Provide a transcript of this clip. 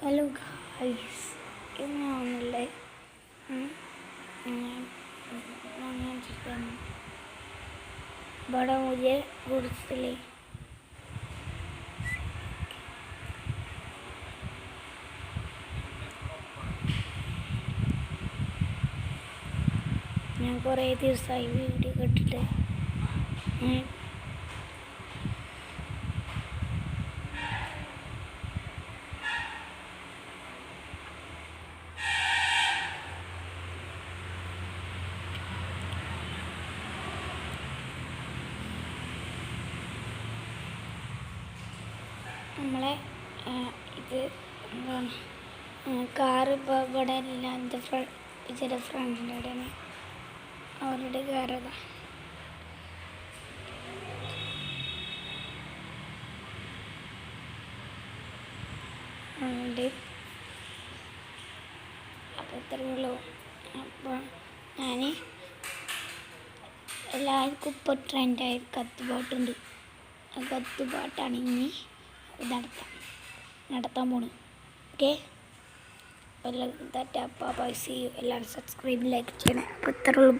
Hello guys ഇന്നാണല്ലേ chicken बड़ा मुझे गुड़सले ഞാൻ കുറേ ദിവസമായി വീഡിയോ കണ്ടിട്ട് നമ്മളെ ഇത് എന്താണ് കാറ് ഇപ്പോൾ ഇവിടെ അല്ല എൻ്റെ ചില ഫ്രണ്ടിൻ്റെ ഇടയാണ് അവരുടെ കാറതാ ഉണ്ട്. അപ്പോൾ ഇത്രയേ ഉള്ളൂ. അപ്പോൾ ഞാൻ എല്ലാവർക്കും ഇപ്പോൾ ട്രെൻഡായ കത്തുപാട്ടുണ്ട്. ആ കത്തുപാട്ടാണ് ഇനി നടത്താൻ പോണ്. ഓക്കെ, എല്ലാവർക്കും ടാറ്റാ, ബൈ, സീ യു. എല്ലാവരും സബ്സ്ക്രൈബ് ലൈക്ക് ചെയ്യണേ. അപ്പോൾ ഇത്രയേ ഉള്ളൂ.